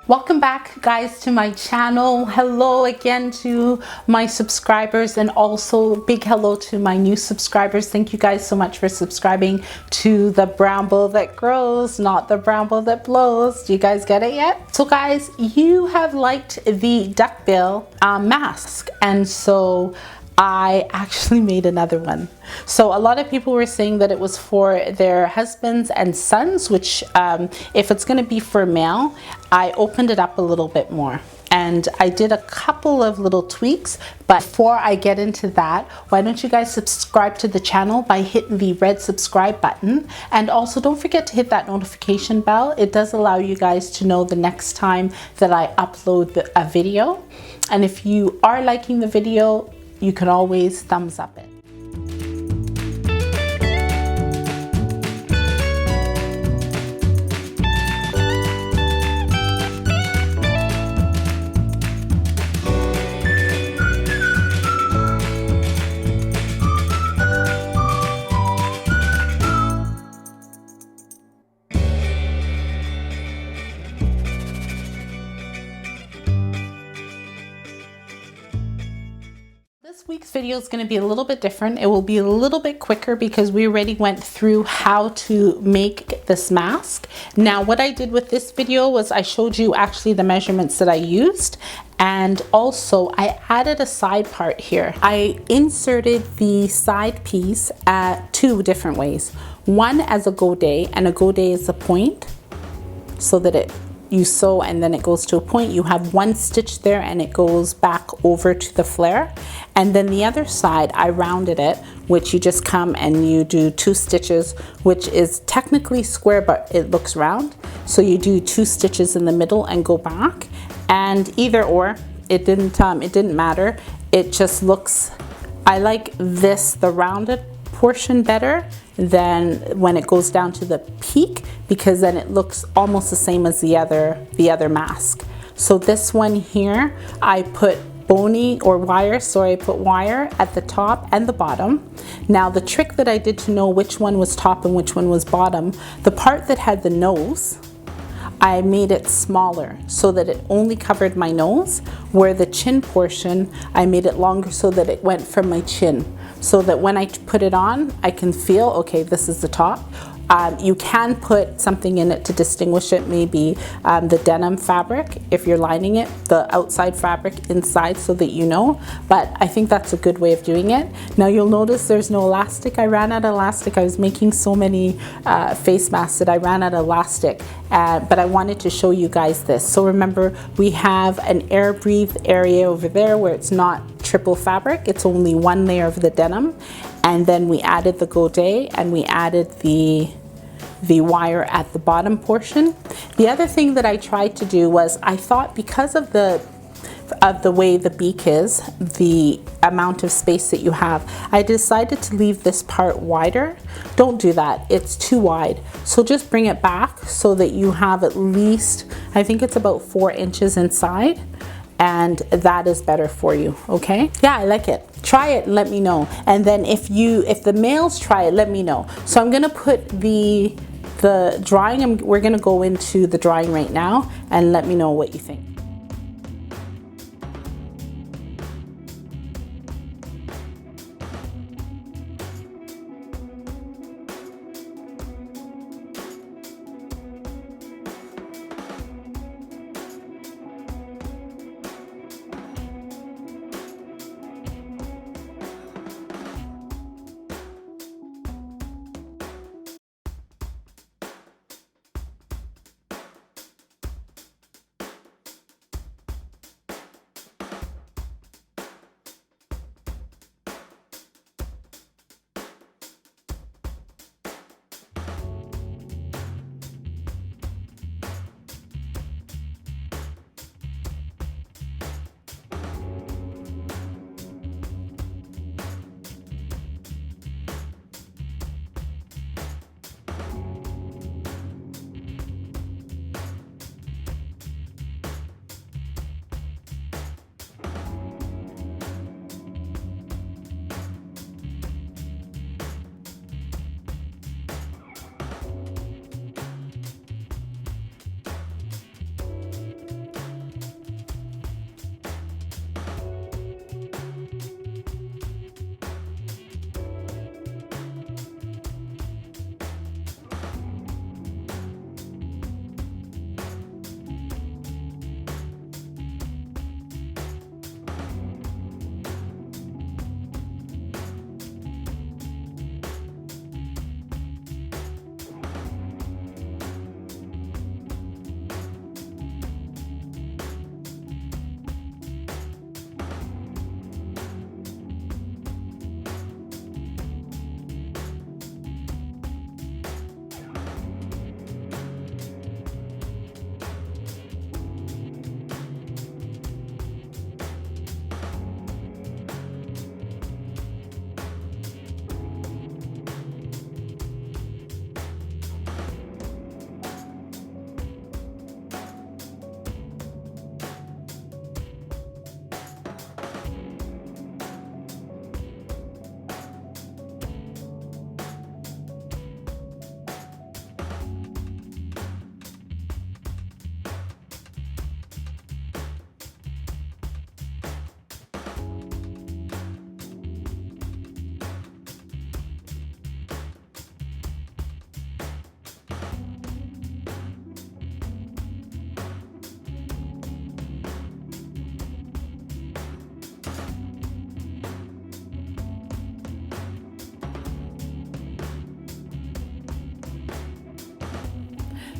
Welcome back, guys, to my channel. Hello again to my subscribers, and also big hello to my new subscribers. Thank you guys so much for subscribing to the bramble that grows, not the bramble that blows. Do you guys get it yet? So guys, you have liked the duckbill mask, and so I actually made another one. So a lot of people were saying that it was for their husbands and sons, which if it's going to be for male, I opened it up a little bit more. And I did a couple of little tweaks, but before I get into that, why don't you guys subscribe to the channel by hitting the red subscribe button, and also don't forget to hit that notification bell. It does allow you guys to know the next time that I upload a video. And if you are liking the video, you can always thumbs up it. This week's video is going to be a little bit different. It will be a little bit quicker because we already went through how to make this mask. Now, what I did with this video was I showed you actually the measurements that I used, and also I added a side part here. I inserted the side piece two different ways. One as a godet, and a godet is a point so that you sew and then it goes to a point. You have one stitch there and it goes back over to the flare. And then the other side, I rounded it, which you just come and you do 2 stitches, which is technically square, but it looks round. So you do 2 stitches in the middle and go back. And either or, it didn't matter. It just looks, I like this, the rounded portion, better than when it goes down to the peak, because then it looks almost the same as the other mask. So this one here, I put bony or wire, I put wire at the top and the bottom. Now the trick that I did to know which one was top and which one was bottom, the part that had the nose, I made it smaller so that it only covered my nose, where the chin portion, I made it longer so that it went from my chin, so that when I put it on, I can feel, okay, this is the top. You can put something in it to distinguish it, maybe the denim fabric, if you're lining it, the outside fabric inside, so that you know, but I think that's a good way of doing it. Now you'll notice there's no elastic. I ran out of elastic. I was making so many face masks that I ran out of elastic, but I wanted to show you guys this. So remember, we have an air breathe area over there where it's not triple fabric, it's only one layer of the denim, and then we added the godet and we added the wire at the bottom portion. The other thing that I tried to do was, I thought because of the way the beak is, the amount of space that you have, I decided to leave this part wider. Don't do that, it's too wide. So just bring it back so that you have at least, I think it's about 4 inches inside, and that is better for you. Okay, yeah, I like it. Try it and let me know. And then if the males try it, let me know. So I'm gonna put the drawing, we're gonna go into the drawing right now, and let me know what you think.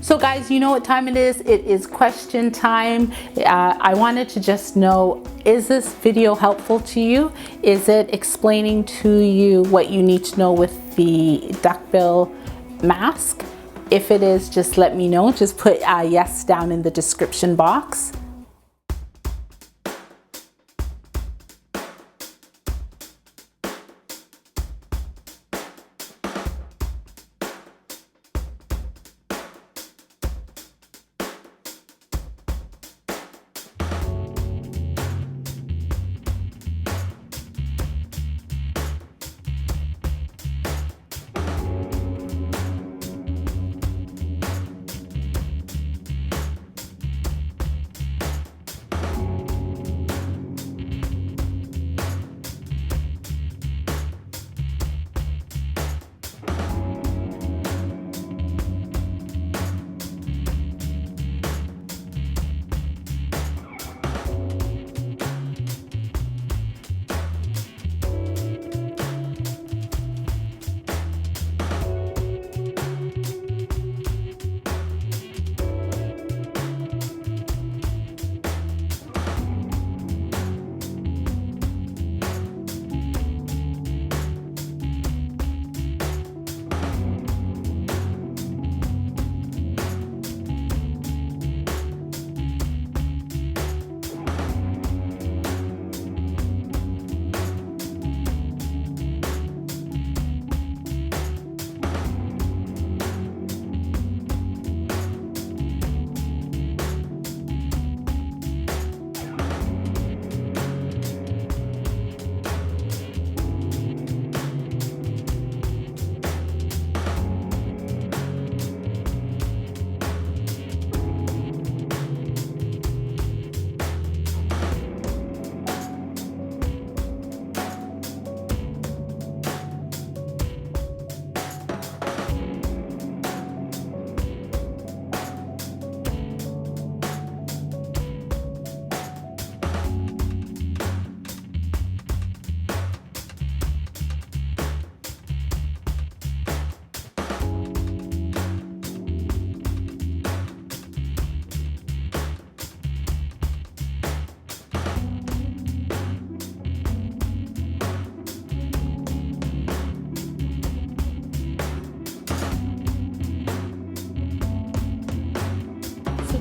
So guys, you know what time it is? It is question time. I wanted to just know, is this video helpful to you? Is it explaining to you what you need to know with the duckbill mask? If it is, just let me know. Just put yes down in the description box.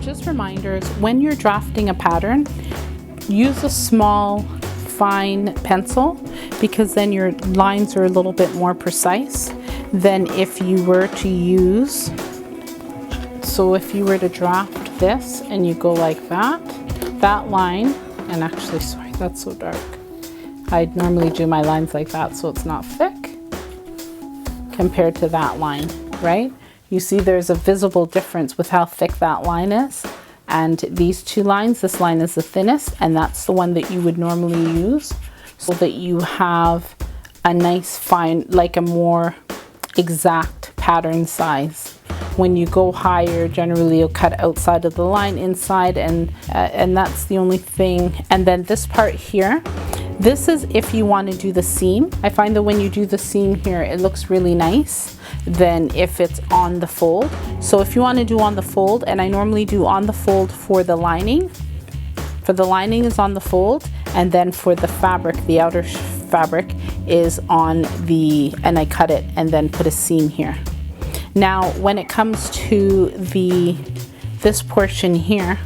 Just reminders, when you're drafting a pattern, use a small fine pencil, because then your lines are a little bit more precise than if you were to use, so if you were to draft this and you go like that, that line, and actually, sorry, that's so dark. I normally do my lines like that so it's not thick compared to that line, right? You see there's a visible difference with how thick that line is. And these two lines, this line is the thinnest, and that's the one that you would normally use, so that you have a nice fine, like a more exact pattern size. When you go higher, generally you'll cut outside of the line, inside, and that's the only thing. And then this part here, this is if you want to do the seam. I find that when you do the seam here, it looks really nice than if it's on the fold. So if you want to do on the fold, and I normally do on the fold for the lining. For the lining is on the fold, and then for the fabric, the outer fabric is on the, and I cut it and then put a seam here. Now, when it comes to this portion here,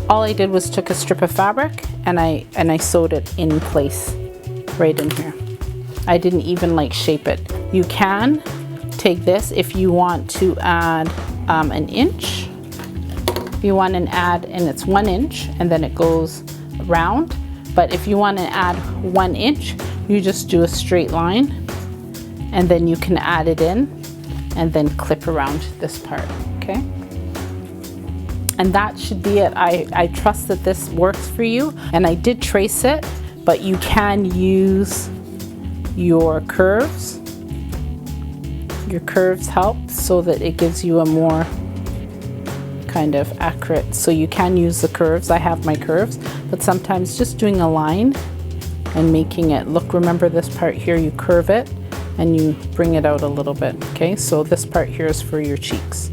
all I did was took a strip of fabric and I sewed it in place right in here. I didn't even like shape it. You can take this if you want to add an inch. If you want to add, and it's 1 inch, and then it goes round. But if you want to add 1 inch, you just do a straight line, and then you can add it in, and then clip around this part, okay? And that should be it. I trust that this works for you, and I did trace it, but you can use your curves. Your curves help so that it gives you a more kind of accurate, so you can use the curves. I have my curves, but sometimes just doing a line and making it look, remember this part here, you curve it and you bring it out a little bit, okay? So this part here is for your cheeks.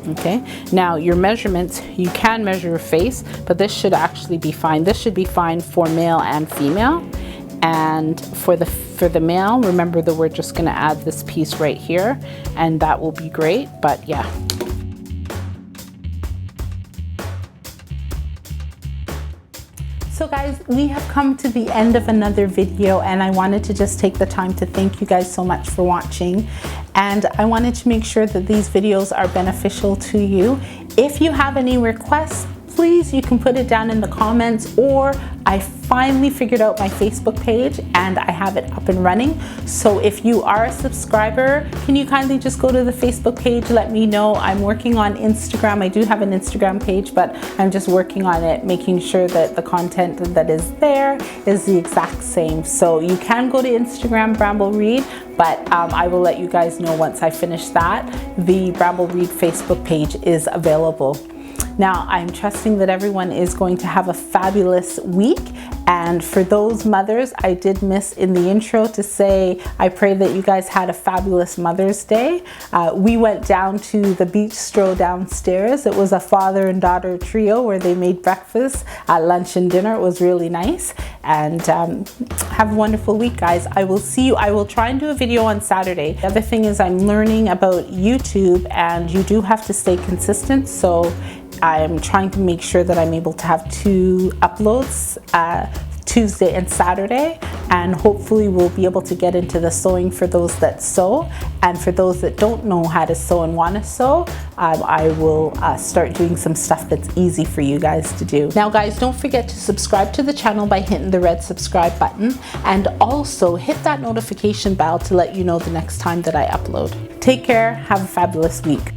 Okay, now your measurements, you can measure your face, but this should actually be fine. This should be fine for male and female. And for the male, remember that we're just gonna add this piece right here, and that will be great, but yeah. So guys, we have come to the end of another video, and I wanted to just take the time to thank you guys so much for watching. And I wanted to make sure that these videos are beneficial to you. If you have any requests, please, you can put it down in the comments, or I finally figured out my Facebook page and I have it up and running. So if you are a subscriber, can you kindly just go to the Facebook page, let me know. I'm working on Instagram. I do have an Instagram page, but I'm just working on it, making sure that the content that is there is the exact same. So you can go to Instagram, Bramble Reed, but I will let you guys know once I finish that. The Bramble Reed Facebook page is available. Now, I'm trusting that everyone is going to have a fabulous week. And for those mothers, I did miss in the intro to say, I pray that you guys had a fabulous Mother's Day. We went down to the beach stroll downstairs. It was a father and daughter trio where they made breakfast, lunch and dinner. It was really nice. And have a wonderful week, guys. I will see you. I will try and do a video on Saturday. The other thing is I'm learning about YouTube, and you do have to stay consistent. So I'm trying to make sure that I'm able to have 2 uploads, Tuesday and Saturday, and hopefully we'll be able to get into the sewing for those that sew. And for those that don't know how to sew and want to sew, I will start doing some stuff that's easy for you guys to do. Now guys, don't forget to subscribe to the channel by hitting the red subscribe button, and also hit that notification bell to let you know the next time that I upload. Take care, have a fabulous week.